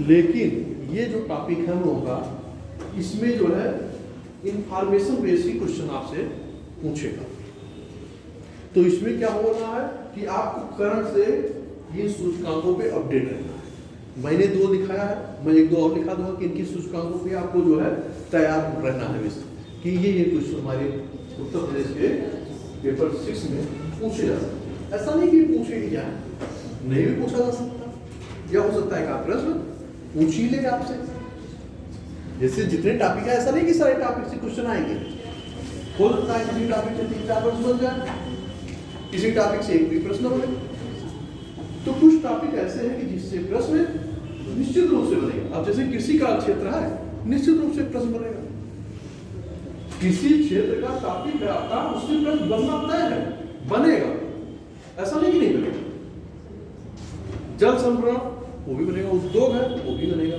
लेकिन ये जो टॉपिक है हम लोगों का, इसमें जो है इंफॉर्मेशन बेस्ड क्वेश्चन आपसे पूछेगा। तो इसमें क्या हो रहा है कि आपको करंट से इन सूचकांकों पे अपडेट रहना है। मैंने 2 दिखाया है, मैं 1-2 और लिखा दूंगा कि इनकी सूचकांकों पे आपको जो है तैयार रहना है वैसे कि ये क्वेश्चन हमारे उत्तर प्रदेश के पेपर 6 में पूछे जा सकते हैं। ऐसा नहीं कि पूछे ही जाए, नहीं भी पूछा जा सकता। या हो सकता है कि आप प्रश्न पूछ ही ले आपसे। जैसे जितने टॉपिक है, ऐसा नहीं कि सारे टॉपिक से क्वेश्चन आएंगे। हो सकता है किसी टॉपिक से 3-4 प्रश्न बन जाए, किसी टॉपिक से 1 भी प्रश्न बने। तो कुछ टॉपिक ऐसे हैं कि जिससे प्रश्न निश्चित रूप से बनेगा। अब जैसे कृषि का क्षेत्र है, निश्चित रूप से प्रश्न बनेगा। किसी क्षेत्र का टॉपिक है आपका, उससे प्रश्न बनना तय है, बनेगा। ऐसा नहीं कि नहीं बनेगा। जल संरक्षण वो भी बनेगा, उद्योग है वो भी बनेगा।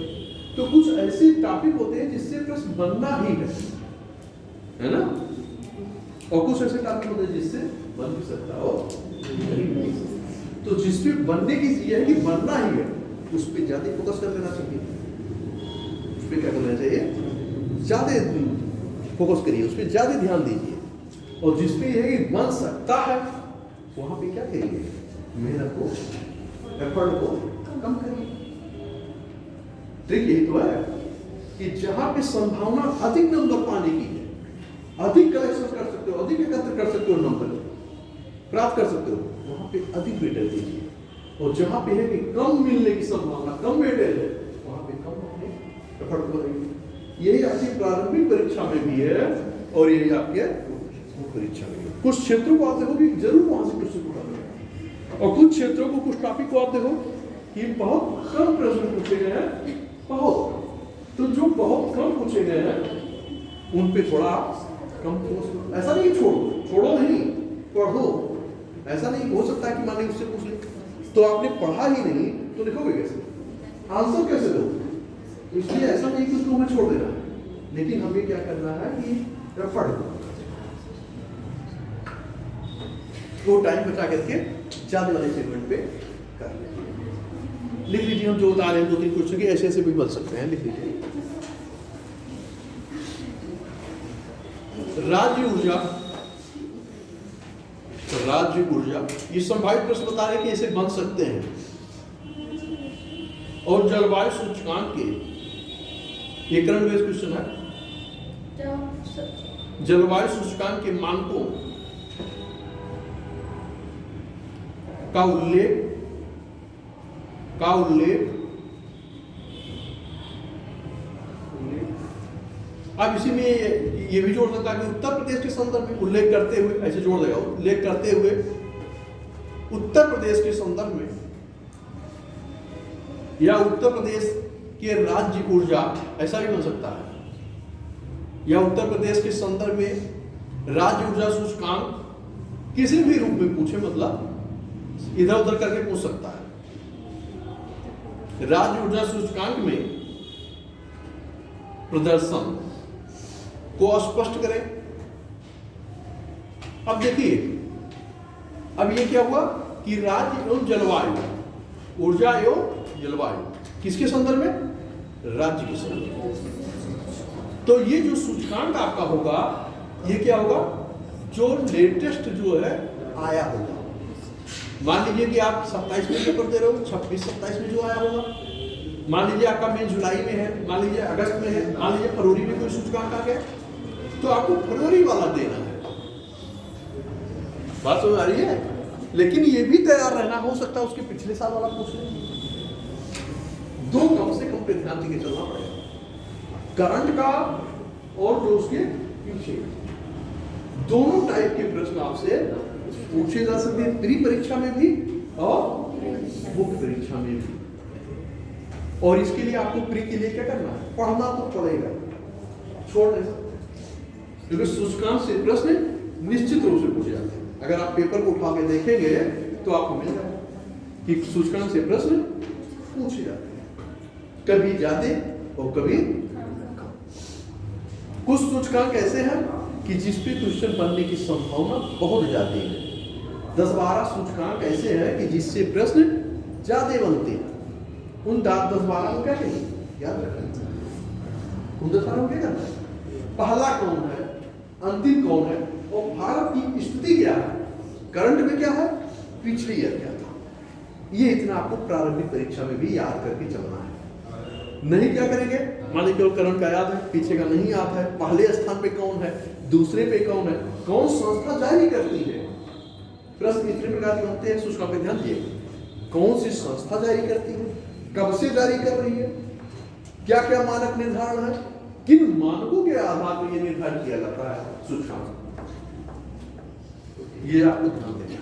तो कुछ ऐसे टॉपिक होते हैं जिससे प्रश्न बनना ही है ना। और कुछ ऐसे टॉपिक होते हैं जिससे बन भी सकता हो, नहीं बन सकता। तो जिसपे बनने की चीज है कि बनना ही है, उस पर ज्यादा फोकस कर देना चाहिए। उस पर क्या करना चाहिए? ज्यादा फोकस करिए, उस पर ज्यादा ध्यान दीजिए। और जिसपे यह कि बन सकता है, वहां पे क्या करिए? मेहनत को, एफर्ट को कम करिए। ट्रिक यही तो है कि जहां पे संभावना अधिक नंबर पाने की है, अधिक कलेक्शन कर सकते हो, अधिक एकत्र कर सकते हो, नंबर प्राप्त कर सकते हो, वहां पे अधिक वेटेज दीजिए। और जहां पे है कि कम मिलने की संभावना, कम वेटेज है, वहां पे कम अपने एफर्ट करेंगे। यही आपकी प्रारंभिक परीक्षा में भी है और यही आपके परीक्षा में। कुछ क्षेत्रों को आप देखोगे जरूर वहां से क्वेश्चन पूछा जाएगा, और कुछ क्षेत्रों को, कुछ टॉपिक को आप देखो कि बहुत कम प्रश्न पूछे गए हैं, बहुत। तो जो बहुत कम पूछे गए हैं उन पे थोड़ा कम फोकस। ऐसा नहीं छोड़ो नहीं, पढ़ो। ऐसा नहीं हो सकता है कि मान लीजिए उससे पूछ ले तो आपने पढ़ा ही नहीं तो लिखोगे कैसे, आंसर कैसे दो? इसलिए ऐसा नहीं कि उसको हमें छोड़ देना है, लेकिन हमें क्या करना है कि एफर्ट वो टाइम बचा करके ज्यादा वाले सेगमेंट पे कर लिख लीजिए। हम जो बता रहे हैं 2-3 क्वेश्चन के ऐसे ऐसे भी बन सकते हैं, लिख लीजिए। राज्य ऊर्जा ये संभावित प्रश्न बता रहे कि ऐसे बन सकते हैं। और जलवायु सूचकांक के, ये करंट बेस्ड क्वेश्चन है। जलवायु सूचकांक के मानकों का उल्लेख अब इसी में ये भी जोड़ सकता है कि उत्तर प्रदेश के संदर्भ में उल्लेख करते हुए, ऐसे जोड़ देगा, उल्लेख करते हुए उत्तर प्रदेश के संदर्भ में या उत्तर प्रदेश के राज्य ऊर्जा, ऐसा भी बन सकता है, या उत्तर प्रदेश के संदर्भ में राज्य ऊर्जा सूचकांक किसी भी रूप में पूछे, मतलब इधर उधर करके पूछ सकता है। राज्य ऊर्जा सूचकांक में प्रदर्शन को स्पष्ट करें। अब देखिए, अब ये क्या हुआ कि राज्य एवं जलवायु, ऊर्जा एवं जलवायु किसके संदर्भ में? राज्य के संदर्भ में। तो ये जो सूचकांक आपका होगा, ये क्या होगा? जो लेटेस्ट जो है आया होगा। मान लीजिए कि आप 27 में पेपर दे रहे हो, 26-27 में जो आया होगा, मान लीजिए आपका मई जुलाई में है, मान लीजिए अगस्त में है, मान लीजिए फरवरी में कोई सूचकांक आ गया, तो आपको फरवरी वाला देना है। बात समझ आ रही है? लेकिन ये भी तैयार रहना, हो सकता है उसके पिछले साल वाला पूछ ले। दो कम से कम पे ध्यान देके चलना पड़ेगा, करंट का और जो उसके पीछे, दोनों टाइप के प्रश्न आपसे पूछे जा सकते हैं, प्री परीक्षा में भी और मुख्य परीक्षा में भी। और इसके लिए आपको प्री के लिए क्या करना है? पढ़ना तो पड़ेगा, छोड़ नहीं सकते, क्योंकि सूचकांक से प्रश्न निश्चित रूप से पूछे जाते हैं। अगर आप पेपर को उठा के देखेंगे तो आपको मिल जाएगा कि सूचकांक से प्रश्न पूछे जाते हैं, कभी ज्यादा और कभी कम। कुछ सूचकांक ऐसे हैं कि जिसपे क्वेश्चन बनने की संभावना बहुत ज्यादा है। 10-12 सूचकांक ऐसे हैं कि जिससे प्रश्न ज्यादा बनते हैं। उन 10-12 को क्या कहेंगे? याद रखें। उन 10-12 को क्या करना है? पहला कौन है, अंतिम कौन है, और भारत की स्थिति क्या है, करंट में क्या है, पिछले ईयर क्या था। ये इतना आपको प्रारंभिक परीक्षा में भी याद करके चलना है। नहीं क्या करेंगे, मान लीजिए केवल करंट का याद है, पीछे का नहीं याद है, पहले स्थान पे कौन है, दूसरे पे कौन है, कौन संस्था जारी करती है। प्रश्न इतने प्रकार के होते हैं, सूचकांक पे ध्यान दिए। कौन सी संस्था जारी करती है, कब से जारी कर रही है, क्या क्या मानक निर्धारण है, किन मानकों के आधार पर यह निर्धारित किया जाता है सूचकांक, ये आपको ध्यान देना।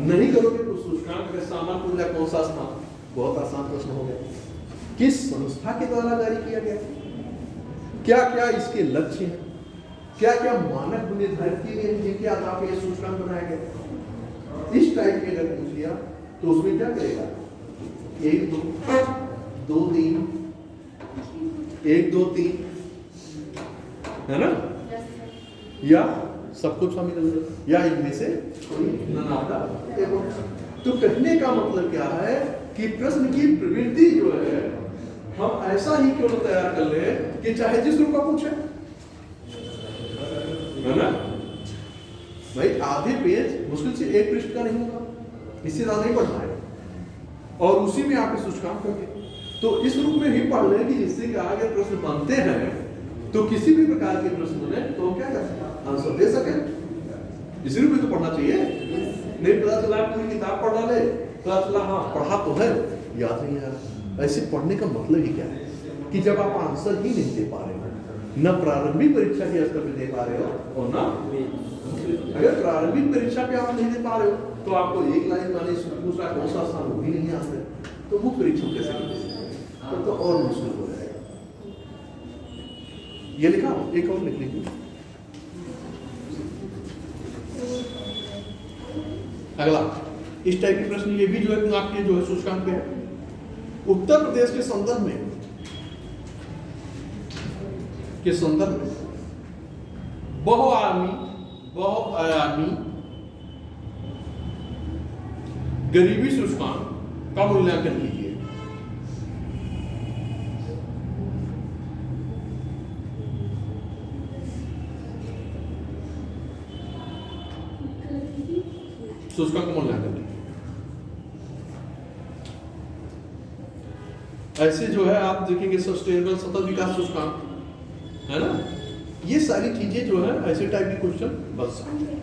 नहीं करोगे तो सूचकांक का सामान्य ऊर्जा कौन सा स्थान, बहुत आसान प्रश्न हो गया। किस संस्था के द्वारा जारी किया गया, क्या क्या इसके लक्ष्य हैं, क्या क्या मानक निर्धारित किए गए जिनके आधार पर यह सूचकांक बनाया गया। इस टाइप के अगर पूछ लिया तो उसमें क्या करेगा, 1 2 3, 1 2 3, है ना, या सब कुछ शामिल है, या इनमें से तो कहने का मतलब क्या है कि प्रश्न की प्रवृत्ति जो है हम ऐसा ही क्यों तैयार कर ले कि चाहे जिस रूप का पूछे, है ना भाई। आधे पेज मुश्किल से 1 पृष्ठ का नहीं होगा, इससे ज्यादा नहीं पढ़ना है, और उसी में आप सूचकांक करके तो इस रूप में ही पढ़ लें कि जिससे कि आगे प्रश्न बनते हैं तो किसी भी प्रकार के प्रश्न में तो क्या कर सकते, आंसर दे सके। इसी रूप में तो पढ़ना चाहिए। नहीं पता चला पूरी किताब पढ़ डाले, पता चला हाँ पढ़ा तो है, याद नहीं आया। ऐसे पढ़ने का मतलब ही क्या है कि जब आप आंसर ही नहीं दे पा रहे हो, न प्रारंभिक परीक्षा के स्तर पे दे पा रहे हो, और न अगर प्रारंभिक परीक्षा पे आप नहीं दे पा रहे हो तो आपको एक लाइन माने दूसरा कौन सा स्थान वो भी नहीं आता है, तो मुख्य परीक्षा कैसे करेंगे, तो और मुश्किल हो जाएगा। ये लिखा, एक और लिख लीजिए। अगला इस टाइप के प्रश्न ये भी जो है आपके जो है सूचकांक पे है। उत्तर प्रदेश के संदर्भ में बहुआयामी गरीबी सूचकांक का मूल्यांकन कीजिए। सूचकांक का मूल्यांकन कीजिए। ऐसे जो है आप देखेंगे सस्टेनेबल सतत विकास सूचकांक, है ना, ये सारी चीजें जो है ऐसे टाइप के क्वेश्चन बन सकते हैं।